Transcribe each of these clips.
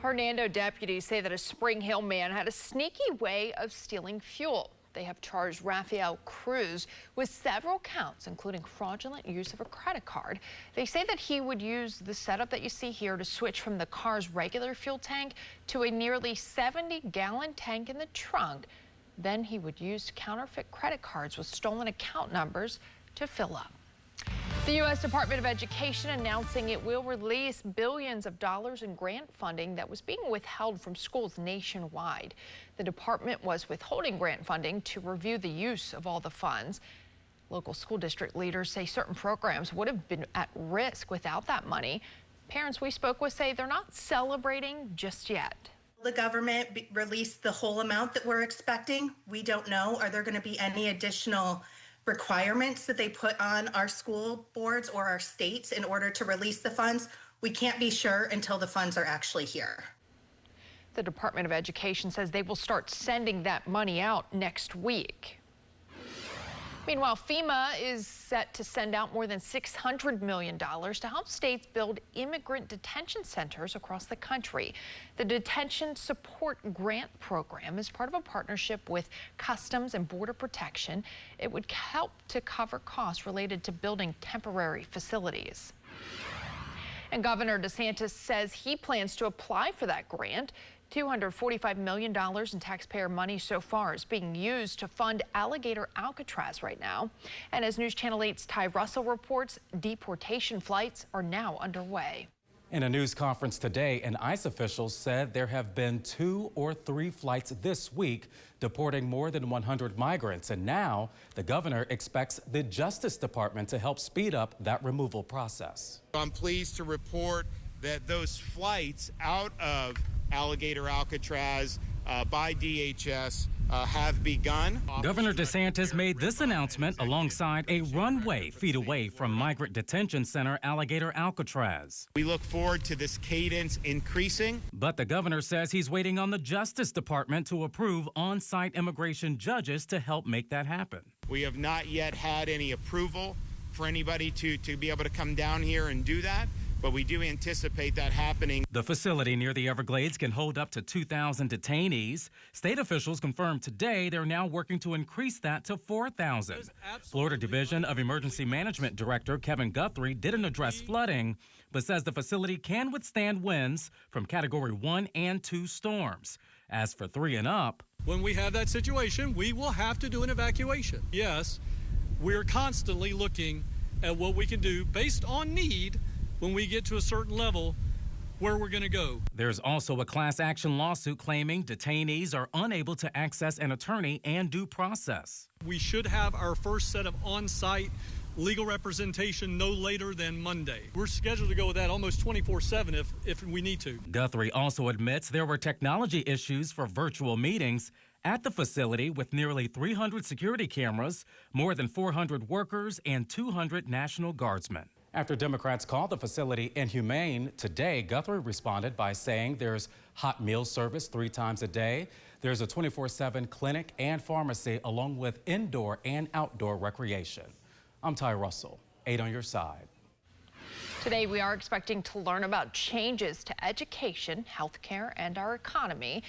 Hernando deputies say that a Spring Hill man had a sneaky way of stealing fuel. They have charged Rafael Cruz with several counts, including fraudulent use of a credit card. They say that he would use the setup that you see here to switch from the car's regular fuel tank to a nearly 70-gallon tank in the trunk. Then he would use counterfeit credit cards with stolen account numbers to fill up. The U.S. Department of Education announcing it will release billions of dollars in grant funding that was being withheld from schools nationwide. The department was withholding grant funding to review the use of all the funds. Local school district leaders say certain programs would have been at risk without that money. Parents we spoke with say they're not celebrating just yet. The government released the whole amount that we're expecting. We don't know. Are there going to be any additional requirements that they put on our school boards or our states in order to release the funds? We can't be sure until the funds are actually here. The Department of Education says they will start sending that money out next week. Meanwhile, FEMA is set to send out more than $600 million to help states build immigrant detention centers across the country. The Detention Support Grant Program is part of a partnership with Customs and Border Protection. It would help to cover costs related to building temporary facilities. And Governor DeSantis says he plans to apply for that grant. $245 million in taxpayer money so far is being used to fund Alligator Alcatraz right now. And as News Channel 8's Ty Russell reports, deportation flights are now underway. In a news conference today, an ICE official said there have been 2 or 3 flights this week deporting more than 100 migrants. And now the governor expects the Justice Department to help speed up that removal process. I'm pleased to report that those flights out of Alligator Alcatraz by DHS have begun. Governor DeSantis made this announcement alongside a runway feet away from Migrant Detention Center Alligator Alcatraz. We look forward to this cadence increasing. But the governor says he's waiting on the Justice Department to approve on-site immigration judges to help make that happen. We have not yet had any approval for anybody to be able to come down here and do that, but we do anticipate that happening. The facility near the Everglades can hold up to 2,000 detainees. State officials confirmed today they're now working to increase that to 4,000. Florida Division of Emergency Management Director Kevin Guthrie didn't address flooding, but says the facility can withstand winds from Category 1 and 2 storms. As for 3 and up, when we have that situation, we will have to do an evacuation. Yes, we're constantly looking at what we can do based on need when we get to a certain level where we're going to go. There's also a class action lawsuit claiming detainees are unable to access an attorney and due process. We should have our first set of on-site legal representation no later than Monday. We're scheduled to go with that almost 24/7 if we need to. Guthrie also admits there were technology issues for virtual meetings at the facility with nearly 300 security cameras, more than 400 workers, and 200 National Guardsmen. After Democrats called the facility inhumane today, Guthrie responded by saying there's hot meal service 3 times a day. There's a 24/7 clinic and pharmacy, along with indoor and outdoor recreation. I'm Ty Russell, 8 on your side. Today, we are expecting to learn about changes to education, healthcare, and our economy.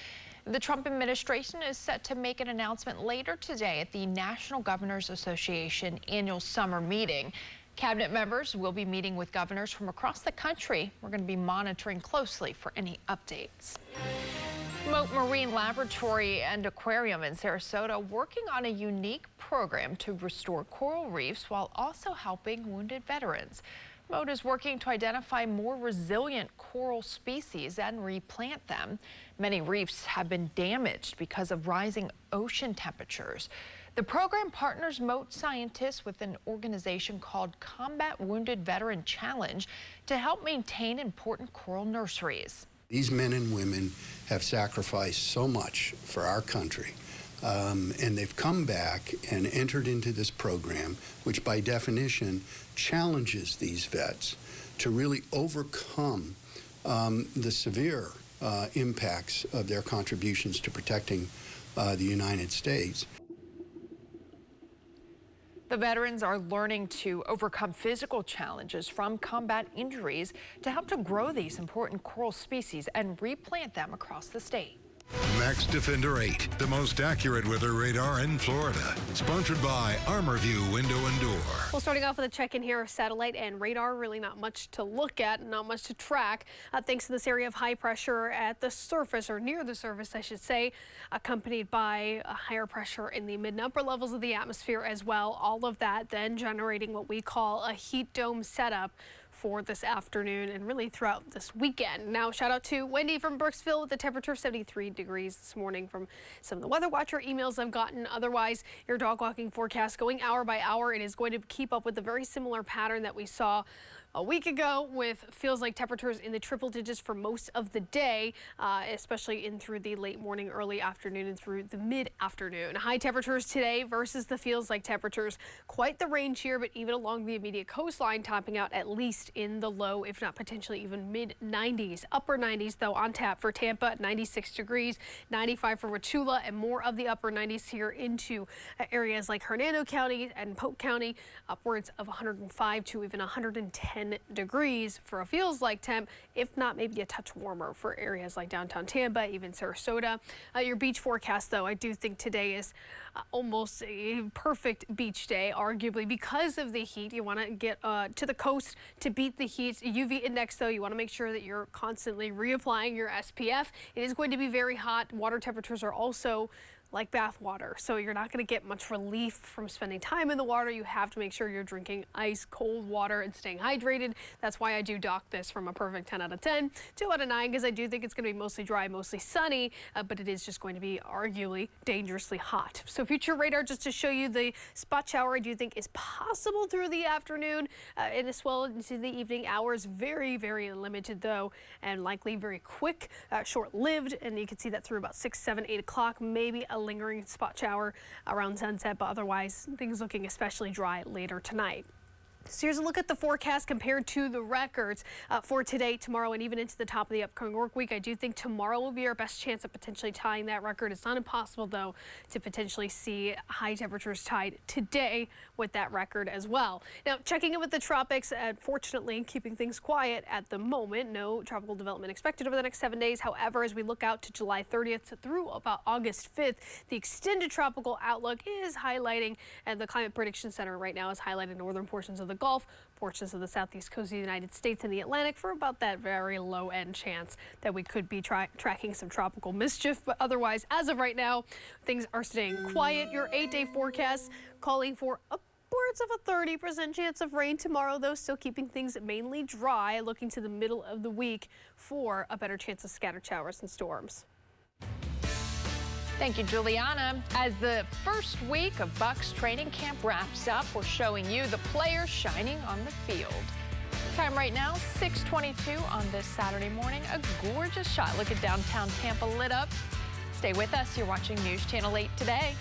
The Trump administration is set to make an announcement later today at the National Governors Association annual summer meeting. Cabinet members will be meeting with governors from across the country. We're going to be monitoring closely for any updates. Moat Marine Laboratory and Aquarium in Sarasota working on a unique program to restore coral reefs while also helping wounded veterans. Moat is working to identify more resilient coral species and replant them. Many reefs have been damaged because of rising ocean temperatures. The program partners Moat scientists with an organization called Combat Wounded Veteran Challenge to help maintain important coral nurseries. These men and women have sacrificed so much for our country, and they've come back and entered into this program, which by definition challenges these vets to really overcome the severe impacts of their contributions to protecting the United States. The veterans are learning to overcome physical challenges from combat injuries to help to grow these important coral species and replant them across the state. Max Defender 8, the most accurate weather radar in Florida. Sponsored by ArmorView Window and Door. Well, starting off with a check-in here of satellite and radar. Really not much to look at, not much to track, thanks to this area of high pressure at the surface, or near the surface, I should say, accompanied by a higher pressure in the mid and upper levels of the atmosphere as well. All of that then generating what we call a heat dome setup for this afternoon and really throughout this weekend. Now, shout out to Wendy from Brooksville with a temperature of 73 degrees this morning from some of the Weather Watcher emails I've gotten. Otherwise, your dog walking forecast going hour by hour. It is going to keep up with a very similar pattern that we saw a week ago, with feels like temperatures in the triple digits for most of the day, especially in through the late morning, early afternoon, and through the mid-afternoon. High temperatures today versus the feels like temperatures. Quite the range here, but even along the immediate coastline, topping out at least in the low, if not potentially even mid-90s. Upper 90s, though, on tap for Tampa at 96 degrees, 95 for Wachula, and more of the upper 90s here into areas like Hernando County and Polk County, upwards of 105 to even 110 degrees for a feels like temp, if not maybe a touch warmer for areas like downtown Tampa, even Sarasota. Your beach forecast, though, I do think today is almost a perfect beach day, arguably because of the heat. You want to get to the coast to beat the heat. UV index, though, you want to make sure that you're constantly reapplying your SPF. It is going to be very hot. Water temperatures are also like bath water, so you're not going to get much relief from spending time in the water. You have to make sure you're drinking ice cold water and staying hydrated. That's why I do dock this from a perfect 10 out of 10 to out of 9, because I do think it's going to be mostly dry, mostly sunny, but it is just going to be arguably dangerously hot. So future radar, just to show you the spot shower I do think is possible through the afternoon and as well into the evening hours. Very, very limited, though, and likely very quick, short-lived, and you can see that through about 6, 7, 8 o'clock, maybe a lingering spot shower around sunset, but otherwise things looking especially dry later tonight. So here's a look at the forecast compared to the records for today, tomorrow, and even into the top of the upcoming work week. I do think tomorrow will be our best chance of potentially tying that record. It's not impossible, though, to potentially see high temperatures tied today with that record as well. Now, checking in with the tropics, fortunately keeping things quiet at the moment. No tropical development expected over the next 7 days. However, as we look out to July 30th through about August 5th, the extended tropical outlook is highlighting, and the Climate Prediction Center right now is highlighting northern portions of the Gulf, portions of the southeast coast of the United States and the Atlantic for about that very low end chance that we could be tracking some tropical mischief. But otherwise, as of right now, things are staying quiet. Your 8-day forecast calling for upwards of a 30% chance of rain tomorrow, though, still keeping things mainly dry, looking to the middle of the week for a better chance of scattered showers and storms. Thank you, Juliana. As the first week of Bucks training camp wraps up, we're showing you the players shining on the field. Time right now, 6:22 on this Saturday morning. A gorgeous shot. Look at downtown Tampa lit up. Stay with us. You're watching News Channel 8 today.